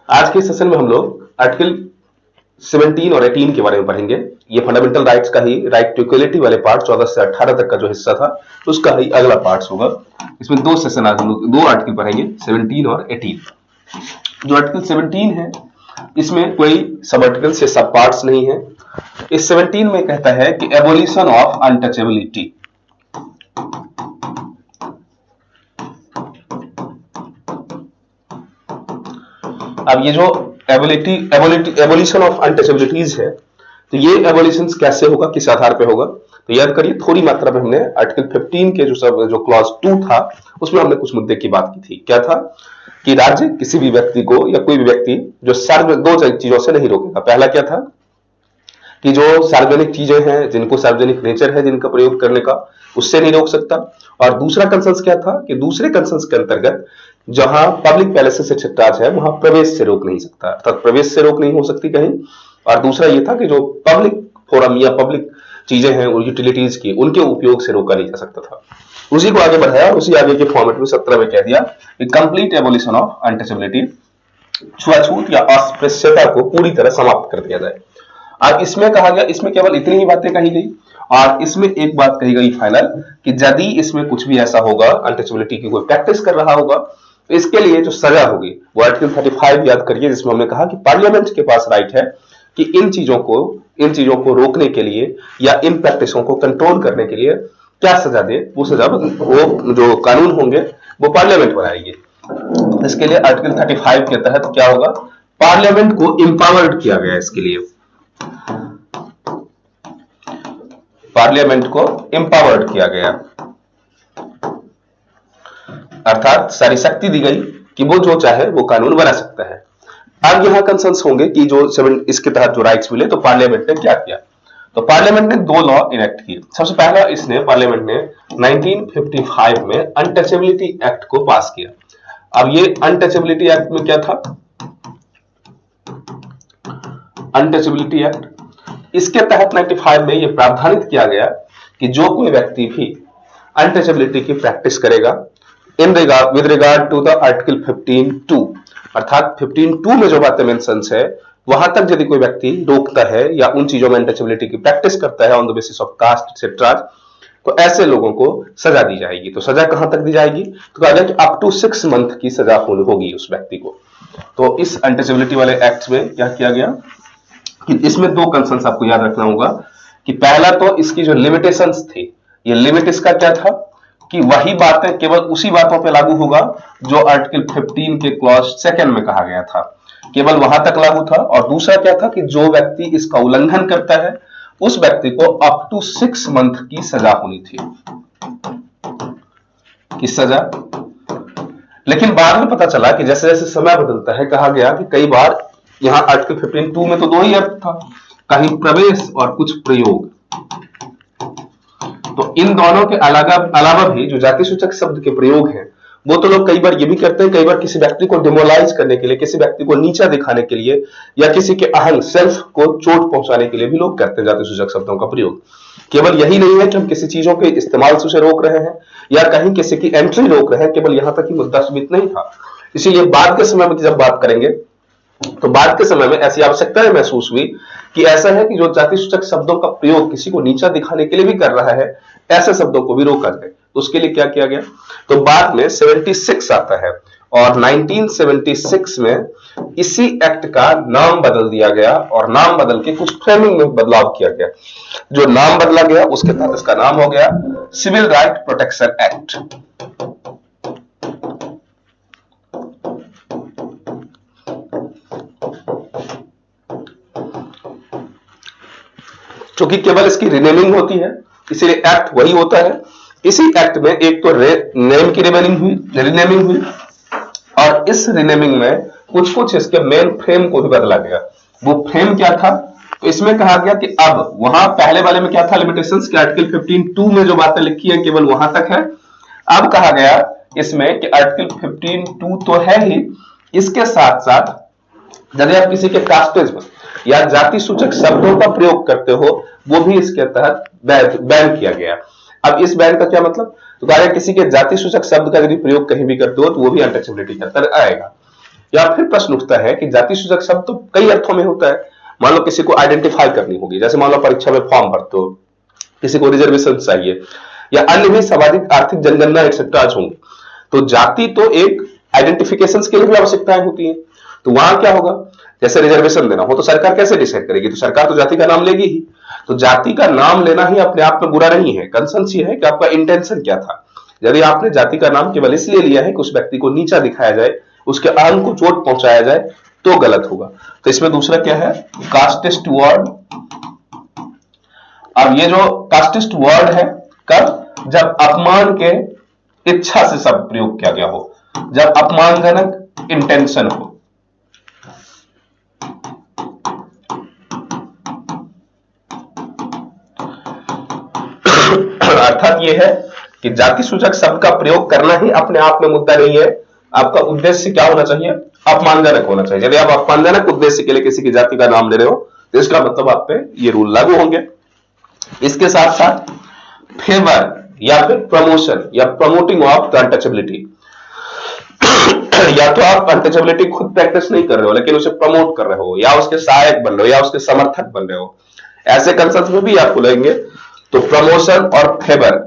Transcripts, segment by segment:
आज के सेशन में हम लोग आर्टिकल 17 और 18 के बारे में पढ़ेंगे। ये फंडामेंटल राइट्स का ही राइट टू इक्वलिटी वाले पार्ट 14 से 18 तक का जो हिस्सा था उसका ही अगला पार्ट होगा। इसमें दो सेशन आज हम लोग दो आर्टिकल पढ़ेंगे, 17 और 18। जो आर्टिकल 17 है इसमें कोई सब आर्टिकल्स या सब पार्ट्स नहीं है। इस 17 में कहता है कि एबोलिशन ऑफ अनटचेबिलिटी। अब ये जो एबोलिशन ऑफ अनटचेबिलिटीज है, तो ये एबोलिशन कैसे होगा, किस आधार पे होगा, तो याद करिए थोड़ी मात्रा में हमने आर्टिकल 15 के जो क्लॉज 2 था उसमें हमने कुछ मुद्दे की बात की थी। क्या था कि राज्य किसी भी व्यक्ति को या कोई भी व्यक्ति जो दो चीजों से नहीं रोकेगा। पहला क्या था कि जो सार्वजनिक चीजें हैं, जिनको सार्वजनिक नेचर है जिनका प्रयोग करने का, उससे नहीं रोक सकता। और दूसरा कंसर्न क्या था कि दूसरे कंसर्न के अंतर्गत जहां पब्लिक पैलेसेस एक्सेट्रा है वहां प्रवेश से रोक नहीं सकता, अर्थात प्रवेश से रोक नहीं हो सकती कहीं। और दूसरा यह था कि जो पब्लिक फोरम या पब्लिक चीजें हैं यूटिलिटीज की, उनके उपयोग से रोका नहीं जा सकता था। उसी को आगे बढ़ाया, उसी आगे के फॉर्मेट में 17 में कह दिया कि कंप्लीट एबोलिशन ऑफ अनटचेबिलिटी, छुआछूत या अस्पृश्यता को पूरी तरह समाप्त कर दिया जाए। और इसमें कहा गया, इसमें केवल इतनी ही बातें कही गई और इसमें एक बात कही गई फाइनल कि यदि इसमें कुछ भी ऐसा होगा, अनटचेबिलिटी की कोई प्रैक्टिस कर रहा होगा, तो इसके लिए जो सजा होगी वो आर्टिकल 35 याद करिए, जिसमें हमने कहा कि पार्लियामेंट के पास राइट है कि इन चीजों को रोकने के लिए या इन प्रैक्टिसों को कंट्रोल करने के लिए क्या सजा दे। वो सजा, वो जो कानून होंगे वो पार्लियामेंट बनाएगी। इसके लिए आर्टिकल 35 के तहत क्या होगा, पार्लियामेंट को इंपावर्ड किया गया। इसके लिए पार्लियामेंट को इंपावर्ड किया गया, अर्थात सारी शक्ति दी गई कि वो जो चाहे वो कानून बना सकता है। अब यहां कंसर्न्स होंगे कि जो इसके तहत जो राइट्स मिले, तो पार्लियामेंट ने क्या किया। तो पार्लियामेंट ने दो लॉ इनेक्ट किए। सबसे पहला इसने पार्लियामेंट ने 1955 में अनटचेबिलिटी एक्ट को पास किया। अब ये अनटचेबिलिटी एक्ट में क्या था, अनटचेबिलिटी एक्ट, इसके तहत 95 में यह प्रावधानित किया गया कि जो कोई व्यक्ति भी अनटचेबिलिटी की प्रैक्टिस करेगा with regard to the article 15(2), अर्थात 15(2) में जो बातें मेंशन है वहां तक यदि कोई व्यक्ति रोकता है या उन चीजों में अनटचेबिलिटी की प्रैक्टिस करता है on the basis of caste etcetera, तो ऐसे लोगों को सजा दी जाएगी। तो सजा कहां तक दी जाएगी, तो कहा गया कि अप टू 6 मंथ की सजा होगी उस व्यक्ति को। तो इस अनटचेबिलिटी वाले एक्ट में क्या किया गया कि इसमें दो कंसर्न्स आपको याद रखना होगा कि पहला तो इसकी जो लिमिटेशंस थी, ये लिमिट इसका क्या था कि वही बातें केवल उसी बातों पे लागू होगा जो आर्टिकल 15 के क्लॉज 2 में कहा गया था, केवल वहां तक लागू था। और दूसरा क्या था कि जो व्यक्ति इसका उल्लंघन करता है उस व्यक्ति को अप टू 6 मंथ की सजा होनी थी, किस सजा। लेकिन बाद में पता चला कि जैसे जैसे समय बदलता है, कहा गया कि कई बार यहां आर्टिकल 15(2) में तो दो ही अर्थ था, कहीं प्रवेश और कुछ प्रयोग। तो इन दोनों के अलावा भी जो जाति सूचक शब्द के प्रयोग हैं वो तो लोग कई बार ये भी करते हैं, कई बार किसी व्यक्ति को डिमोलाइज करने के लिए, किसी व्यक्ति को नीचा दिखाने के लिए या किसी के अहंग सेल्फ को चोट पहुंचाने के लिए भी लोग करते हैं जाति सूचक शब्दों का प्रयोग। केवल यही नहीं है कि हम किसी चीजों के इस्तेमाल से उसे रोक रहे हैं या कहीं किसी की एंट्री रोक रहे हैं, केवल यहां तक ही मुद्दा सीमित नहीं था। इसीलिए बाद के समय में जब बात करेंगे तो बाद के समय में ऐसी आवश्यकता महसूस हुई कि ऐसा है कि जो जाति सूचक शब्दों का प्रयोग किसी को नीचा दिखाने के लिए भी कर रहा है, ऐसे शब्दों को भी रोका जाए। उसके लिए क्या किया गया, तो बाद में 76 आता है और 1976 में इसी एक्ट का नाम बदल दिया गया और नाम बदल के कुछ फ्रेमिंग में बदलाव किया गया। जो नाम बदला गया उसके तहत इसका नाम हो गया सिविल राइट प्रोटेक्शन एक्ट। क्योंकि केवल इसकी रिनेमिंग होती है, इसीलिए एक्ट वही होता है। इसी एक्ट में एक तो नेम की रिनेमिंग हुई और इस रिनेमिंग में कुछ कुछ इसके मेन फ्रेम को भी बदला गया। वो फ्रेम क्या था, तो इसमें कहा गया कि अब वहां पहले वाले में क्या था, लिमिटेशंस के आर्टिकल 15(2) में जो बातें लिखी है केवल वहां तक है। अब कहा गया इसमें कि आर्टिकल 15(2) तो है ही, इसके साथ साथ यदि आप किसी के कास्टेज में या जाति सूचक शब्दों का प्रयोग करते हो वो भी इसके तहत बैन किया गया। अब इस बैन का क्या मतलब, तो कहा किसी के जाति सूचक शब्द का यदि प्रयोग कहीं भी करते हो तो वो भी अनटचेबिलिटी के अंदर आएगा। या फिर प्रश्न उठता है कि जाति सूचक शब्द तो कई अर्थों में होता है। मान लो किसी को आइडेंटिफाई करनी होगी, जैसे मान लो परीक्षा में फॉर्म भरते हो, किसी को रिजर्वेशन चाहिए या अन्य भी सामाजिक आर्थिक जनगणना एक्सेट्रा होंगे, तो जाति तो एक आइडेंटिफिकेशन के लिए भी आवश्यकताएं होती है। तो वहां क्या होगा, जैसे रिजर्वेशन देना हो तो सरकार कैसे डिसाइड करेगी, तो सरकार तो जाति का नाम लेगी ही। तो जाति का नाम लेना ही अपने आप में बुरा नहीं है, कंसर्न ये है कि आपका इंटेंशन क्या था। यदि आपने जाति का नाम केवल इसलिए लिया है कि उस व्यक्ति को नीचा दिखाया जाए, उसके अहम को चोट पहुंचाया जाए, तो गलत होगा। तो इसमें दूसरा क्या है, कास्टिस्ट वर्ड। अब ये जो कास्टिस्ट वर्ड है, कब, जब अपमान के इच्छा से शब्द प्रयोग किया गया हो, जब अपमानजनक इंटेंशन हो। अर्थात यह है कि जाति सूचक शब्द का प्रयोग करना ही अपने आप में मुद्दा नहीं है, आपका उद्देश्य क्या होना चाहिए, अपमानजनक होना चाहिए। यदि आप अपमानजनक उद्देश्य के लिए किसी की जाति का नाम ले रहे हो तो इसका मतलब आप पे ये रूल लागू होंगे। इसके साथ साथ फेवर या फिर प्रमोशन या प्रमोटिंग ऑफ द अनटचेबिलिटी, या तो आप अनटचेबिलिटी खुद प्रैक्टिस नहीं कर रहे हो लेकिन उसे प्रमोट कर रहे हो, या उसके सहायक बन रहे हो, या उसके समर्थक बन रहे हो, ऐसे कंसेप्ट में भी आपको लगेंगे। तो प्रमोशन और फेवर,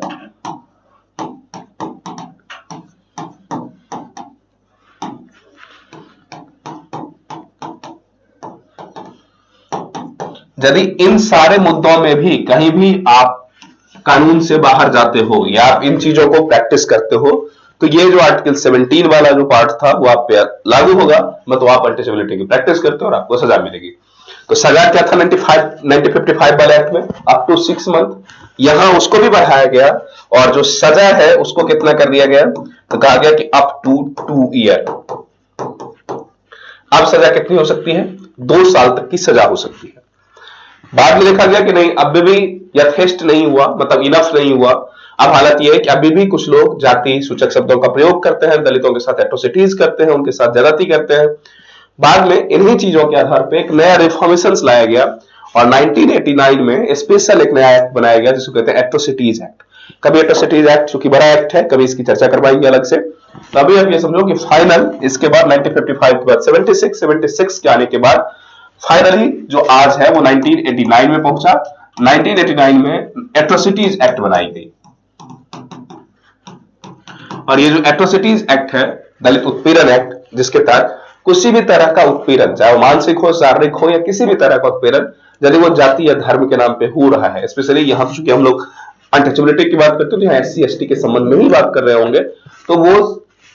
यदि इन सारे मुद्दों में भी कहीं भी आप कानून से बाहर जाते हो या आप इन चीजों को प्रैक्टिस करते हो, तो ये जो आर्टिकल 17 वाला जो पार्ट था वो आप पे लागू होगा, मतलब आप अनटचेबिलिटी की प्रैक्टिस करते हो और आपको सजा मिलेगी। तो सजा क्या था 1955 वाले एक्ट में, अप टू 6 मंथ। यहां उसको भी बढ़ाया गया और जो सजा है उसको कितना कर दिया गया, तो कहा गया कि अप टू 2 ईयर। अब सजा कितनी हो सकती है, 2 साल तक की सजा हो सकती है। बाद में देखा गया कि नहीं, अभी भी यथेष्ट नहीं हुआ, मतलब इनफ नहीं हुआ। अब हालत यह है कि अभी भी कुछ लोग जाति सूचक शब्दों का प्रयोग करते हैं, दलितों के साथ एट्रोसिटीज करते हैं, उनके साथ ज्यादती करते हैं। बाद में इन्हीं चीजों के आधार पर एक नया रिफॉर्मेशन लाया गया और 1989 में स्पेशल एक नया एक्ट बनाया गया जिसको कहते हैं एट्रोसिटीज एक्ट। कभी एट्रोसिटीज एक्ट चूंकि बड़ा एक्ट है, कभी इसकी चर्चा करवाएंगे अलग से। तो अभी आप ये समझो कि फाइनल इसके बाद 1955 के बाद 76 के आने के बाद फाइनली जो आज है वो 1989 में पहुंचा। 1989 में एट्रोसिटीज एक्ट बनाई गई और ये जो एट्रोसिटीज एक्ट है, दलित उत्पीड़न एक्ट, जिसके तहत किसी भी तरह का उत्पीड़न, चाहे वो मानसिक हो, शारीरिक हो, या किसी भी तरह का उत्पीड़न यदि वो जाति या धर्म के नाम पे हो रहा है, स्पेशली यहां तो चूंकि हम लोग अनटचेबिलिटी की बात करते हैं तो एससी एसटी के संबंध में ही बात कर रहे होंगे, तो वो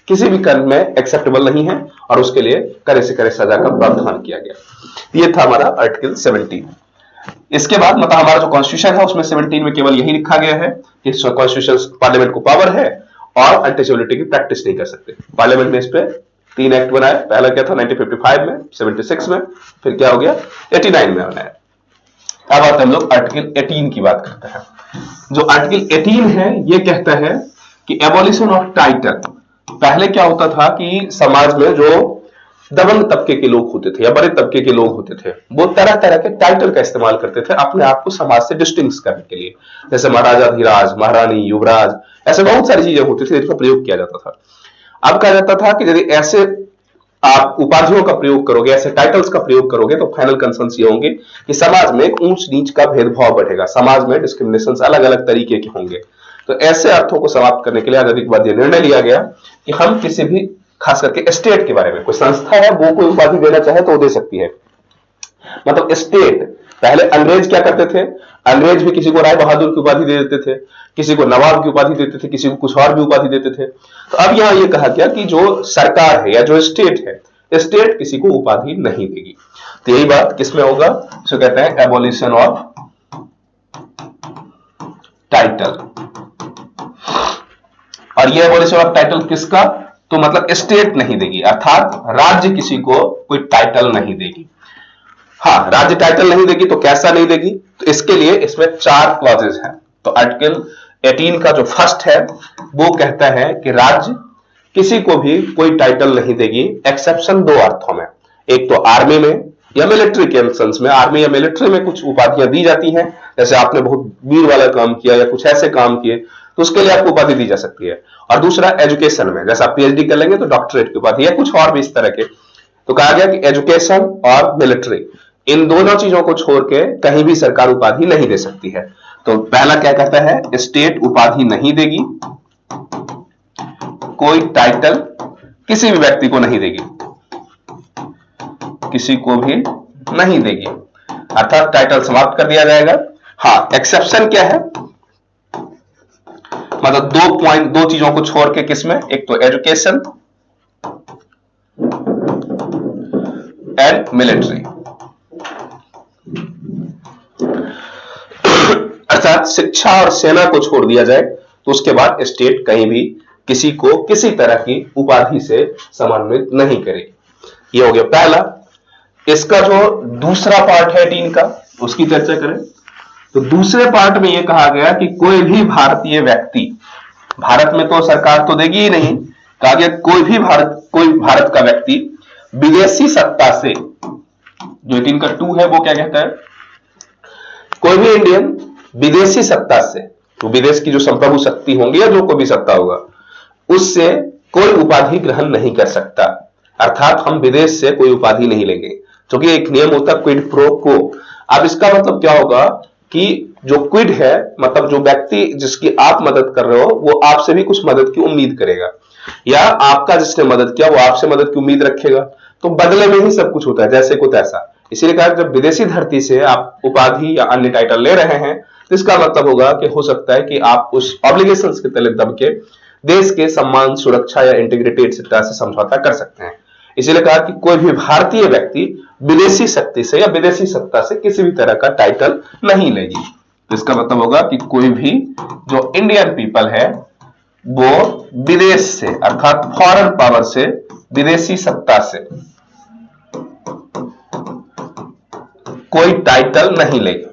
किसी भी कर्म में एक्सेप्टेबल नहीं है और उसके लिए करे से करे सजा का प्रावधान किया गया। ये था हमारा आर्टिकल 17। इसके बाद मतलब हमारा जो कॉन्स्टिट्यूशन है उसमें 17 में केवल यही लिखा गया है कि कॉन्स्टिट्यूशन पार्लियामेंट को पावर है और अनटचेबिलिटी की प्रैक्टिस नहीं कर सकते। पार्लियामेंट ने इस पे 3 एक्ट बनाए। पहला क्या था 1955 में, 76 में, फिर क्या हो गया 89 में बनाया। अब आते हम लोग आर्टिकल 18 की बात करते हैं। जो आर्टिकल 18 है ये कहता है कि एबॉलिशन ऑफ टाइटल। पहले क्या होता था कि समाज में जो दबंग तबके के लोग होते थे या बड़े तबके के लोग होते थे, वो तरह तरह के टाइटल का इस्तेमाल करते थे अपने आप को समाज से डिस्टिंग्विश करने के लिए, जैसे महाराजा धीराज, महारानी, युवराज, ऐसे बहुत सारी चीजें होती थी जिनका प्रयोग किया जाता था। अब कहा जाता था कि यदि ऐसे आप उपाधियों का प्रयोग करोगे, ऐसे टाइटल्स का प्रयोग करोगे, तो फाइनल कंसर्न ये होंगे कि समाज में एक ऊंच नीच का भेदभाव बढ़ेगा, समाज में डिस्क्रिमिनेशन अलग अलग तरीके के होंगे। तो ऐसे अर्थों को समाप्त करने के लिए आजादी के बाद यह निर्णय लिया गया कि हम किसी भी, खास करके स्टेट के बारे में, कोई संस्था है वो कोई उपाधि देना चाहे तो वो दे सकती है। मतलब स्टेट, पहले अंग्रेज क्या करते थे, अंग्रेज भी किसी को राय बहादुर की उपाधि दे देते थे, किसी को नवाब की उपाधि देते थे, किसी को कुछ और भी उपाधि देते थे। तो अब यहां यह कहा गया कि जो सरकार है या जो स्टेट है, स्टेट किसी को उपाधि नहीं देगी। तो यही बात किसमें होगा, इसको कहते हैं एबॉलिशन ऑफ टाइटल। और ये एबॉलिशन ऑफ टाइटल किसका, तो मतलब स्टेट नहीं देगी, अर्थात राज्य किसी को कोई टाइटल नहीं देगी। हाँ, राज्य टाइटल नहीं देगी तो कैसा नहीं देगी, तो इसके लिए इसमें 4 क्लॉजेज हैं। तो आर्टिकल 18 का जो फर्स्ट है वो कहता है कि राज्य किसी को भी कोई टाइटल नहीं देगी, एक्सेप्शन 2 अर्थों में। एक तो आर्मी में या मिलिट्री के सेंस में, आर्मी या मिलिट्री में कुछ उपाधियां दी जाती हैं, जैसे आपने बहुत वीर वाला काम किया या कुछ ऐसे काम किए तो उसके लिए आपको उपाधि दी जा सकती है। और दूसरा एजुकेशन में, जैसे आप पीएचडी कर लेंगे तो डॉक्टरेट की उपाधि या कुछ और भी इस तरह के। तो कहा गया कि एजुकेशन और मिलिट्री, इन दोनों चीजों को छोड़ के कहीं भी सरकार उपाधि नहीं दे सकती है। तो पहला क्या कहता है, स्टेट उपाधि नहीं देगी, कोई टाइटल किसी भी व्यक्ति को नहीं देगी, किसी को भी नहीं देगी, अर्थात टाइटल समाप्त कर दिया जाएगा। हाँ, एक्सेप्शन क्या है, मतलब दो चीजों को छोड़ के, किसमें, एक तो एजुकेशन एंड मिलिट्री, अर्थात शिक्षा और सेना को छोड़ दिया जाए तो उसके बाद स्टेट कहीं भी किसी को किसी तरह की उपाधि से सम्मानित नहीं करेगी। ये हो गया पहला। इसका जो दूसरा पार्ट है 18 का, उसकी चर्चा करें तो दूसरे पार्ट में यह कहा गया कि कोई भी भारतीय व्यक्ति, भारत में तो सरकार तो देगी ही नहीं, कहा गया कोई भारत का व्यक्ति विदेशी सत्ता से, जो 18 का 2 है वो क्या कहता है, कोई भी इंडियन विदेशी सत्ता से, तो विदेश की जो संप्रभु शक्ति होंगी या जो कोई भी सत्ता होगा, उससे कोई उपाधि ग्रहण नहीं कर सकता। अर्थात हम विदेश से कोई उपाधि नहीं लेंगे, क्योंकि एक नियम होता है क्विड प्रो को। अब इसका मतलब क्या होगा कि जो क्विड है, मतलब जो व्यक्ति जिसकी आप मदद कर रहे हो वो आपसे भी कुछ मदद की उम्मीद करेगा, या आपका जिसने मदद किया वो आपसे मदद की उम्मीद रखेगा, तो बदले में ही सब कुछ होता है, जैसे को तैसा। इसीलिए कहा जब विदेशी धरती से आप उपाधि या अन्य टाइटल ले रहे हैं तो इसका मतलब होगा कि हो सकता है कि आप उस ऑब्लिगेशंस के तले दब के देश के सम्मान, सुरक्षा या इंटीग्रिटी एक्सेट्रा से समझौता कर सकते हैं। इसीलिए कहा कि कोई भी भारतीय व्यक्ति विदेशी शक्ति से या विदेशी सत्ता से किसी भी तरह का टाइटल नहीं लेगी। तो इसका मतलब होगा कि कोई भी जो इंडियन पीपल है वो विदेश से, अर्थात फॉरेन पावर से, विदेशी सत्ता से कोई टाइटल नहीं लेगा।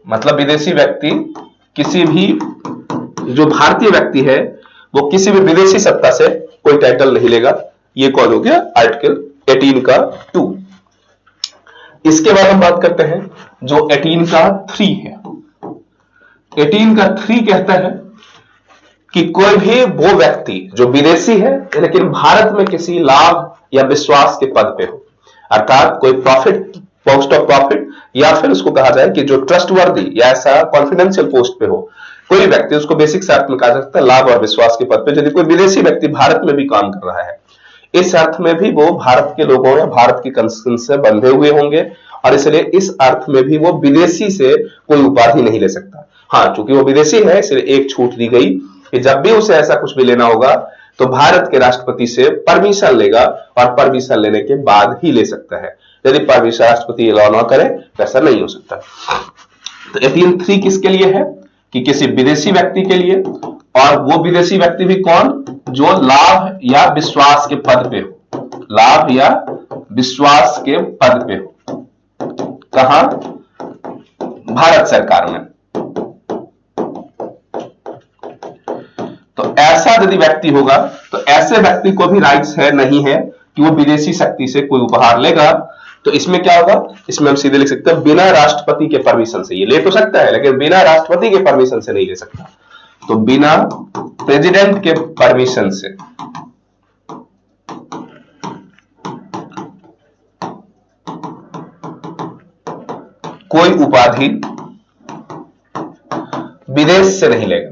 मतलब विदेशी व्यक्ति किसी भी, जो भारतीय व्यक्ति है वो किसी भी विदेशी सत्ता से कोई टाइटल नहीं लेगा। ये कौन हो गया, आर्टिकल 18 का 2। इसके बाद हम बात करते हैं जो 18 का 3 है। 18 का 3 कहता है कि कोई भी वो व्यक्ति जो विदेशी है लेकिन भारत में किसी लाभ या विश्वास के पद पे हो, अर्थात कोई प्रॉफिट, पोस्ट ऑफ प्रॉफिट, या फिर उसको कहा जाए कि जो ट्रस्टवर्दी या ऐसा कॉन्फिडेंशियल पोस्ट पे हो कोई व्यक्ति, उसको बेसिक अर्थ में कहा जा सकता है लाभ और विश्वास के पद पे। यदि कोई विदेशी व्यक्ति भारत में भी काम कर रहा है, इस अर्थ में भी वो भारत के लोगों या भारत की कंस्टिट्यूशन से बंधे हुए होंगे, और इसलिए इस अर्थ में भी वो विदेशी से कोई उपाधि नहीं ले सकता। हाँ, चूंकि वो विदेशी है इसलिए एक छूट दी गई कि जब भी उसे ऐसा कुछ भी लेना होगा तो भारत के राष्ट्रपति से परमिशन लेगा, और परमिशन लेने के बाद ही ले सकता है। यदि परमिशन राष्ट्रपति अलाउ ना करे तो ऐसा नहीं हो सकता। तो 18(3) किसके लिए है कि किसी विदेशी व्यक्ति के लिए, और वो विदेशी व्यक्ति भी कौन, जो लाभ या विश्वास के पद पे हो, लाभ या विश्वास के पद पे हो। कहां, भारत सरकार में। तो ऐसा यदि व्यक्ति होगा तो ऐसे व्यक्ति को भी राइट्स है, नहीं है कि वो विदेशी शक्ति से कोई उपहार लेगा। तो इसमें क्या होगा, इसमें हम सीधे लिख सकते हैं बिना राष्ट्रपति के परमिशन से। ये ले तो सकता है लेकिन बिना राष्ट्रपति के परमिशन से नहीं ले सकता। तो बिना प्रेसिडेंट के परमिशन से कोई उपाधि विदेश से नहीं लेगा।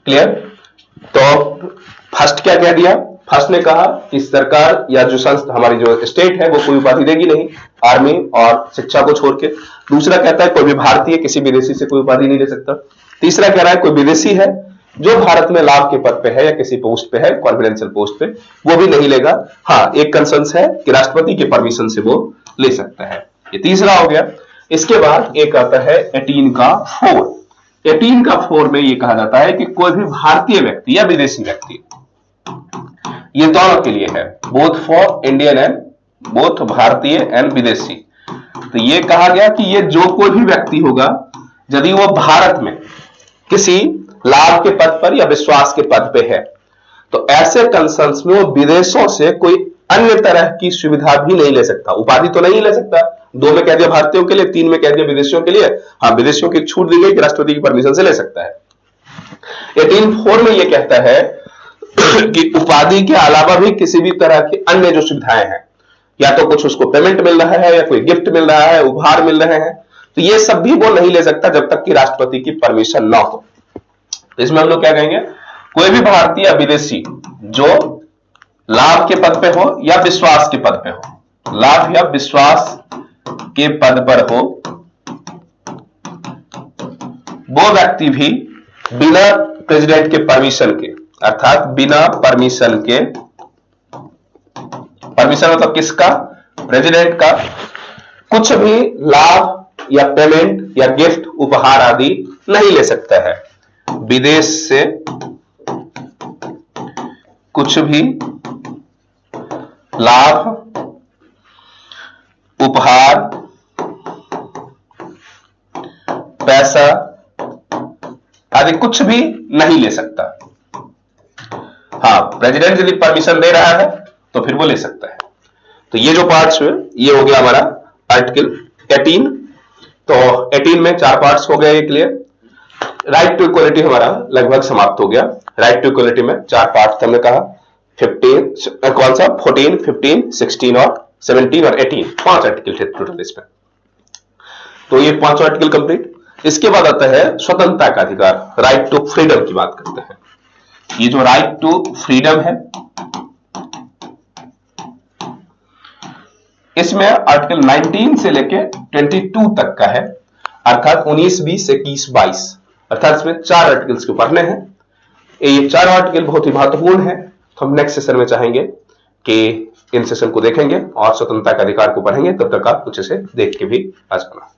क्लियर? तो फर्स्ट क्या कह दिया, फर्स्ट ने कहा कि सरकार या जो संस्था, हमारी जो स्टेट है वो कोई उपाधि देगी नहीं, आर्मी और शिक्षा को छोड़ के। दूसरा कहता है कोई भी भारतीय किसी विदेशी से कोई उपाधि नहीं ले सकता। तीसरा कह रहा है कोई विदेशी है जो भारत में लाभ के पद पे है या किसी पोस्ट पे है, कॉन्फिडेंशियल पोस्ट पे, वो भी नहीं लेगा। हाँ, एक कंसर्न है कि राष्ट्रपति के परमिशन से वो ले सकता है। ये तीसरा हो गया। इसके बाद एक आता है 18 का 4। 18 का 4 में ये कहा जाता है कि कोई भी भारतीय व्यक्ति या विदेशी व्यक्ति, ये दोनों के लिए है, both for Indian and, both भारतीय एंड विदेशी। तो ये कहा गया कि ये जो कोई भी व्यक्ति होगा यदि वो भारत में किसी लाभ के पद पर या विश्वास के पद पे है तो ऐसे कंसर्न्स में वो विदेशों से कोई अन्य तरह की सुविधा भी नहीं ले सकता। उपाधि तो नहीं ले सकता, 2 में कह दिया भारतीयों के लिए, 3 में कह दिया विदेशियों के लिए। हाँ, विदेशियों की छूट दी गई कि राष्ट्रपति की परमिशन से ले सकता है। 18(4) में यह कहता है कि उपाधि के अलावा भी किसी भी तरह की अन्य जो सुविधाएं हैं, या तो कुछ उसको पेमेंट मिल रहा है, या कोई गिफ्ट मिल रहा है, उपहार मिल रहे हैं, तो ये सब भी वो नहीं ले सकता जब तक कि राष्ट्रपति की परमिशन ना हो। तो इसमें हम लोग क्या कहेंगे, कोई भी भारतीय या विदेशी जो लाभ के पद पे हो या विश्वास के पद पे हो, लाभ या विश्वास के पद पर हो, वो व्यक्ति भी बिना प्रेसिडेंट के परमिशन के, अर्थात बिना परमिशन के, परमिशन मतलब किसका, प्रेसिडेंट का, कुछ भी लाभ या पेमेंट या गिफ्ट उपहार आदि नहीं ले सकता है। विदेश से कुछ भी लाभ, उपहार, पैसा आदि कुछ भी नहीं ले सकता। हाँ, प्रेसिडेंट यदि परमिशन दे रहा है तो फिर वो ले सकता है। तो ये जो पार्ट्स हुए, ये हो गया हमारा आर्टिकल 18। तो 18 में 4 पार्ट्स हो गए क्लियर। राइट टू इक्वलिटी हमारा लगभग समाप्त हो गया। राइट टू इक्वलिटी में 4 पार्ट हमने कहा, 15 कौन सा, 14, 15, 16 और 17 और 18, 5 आर्टिकल थे टोटल इसमें। तो ये 5 आर्टिकल कंप्लीट। इसके बाद आता है स्वतंत्रता का अधिकार, राइट टू फ्रीडम की बात करते हैं। ये जो राइट टू फ्रीडम है, इसमें आर्टिकल 19 से लेके 22 तक का है, अर्थात 19, 20, 21, 22, अर्थात इसमें 4 आर्टिकल्स को पढ़ने हैं। ये 4 आर्टिकल बहुत ही महत्वपूर्ण है। तो हम नेक्स्ट सेशन में चाहेंगे कि इन सेशन को देखेंगे और स्वतंत्रता का अधिकार को पढ़ेंगे। तब तक आप कुछ इसे देख के भी आ जाना।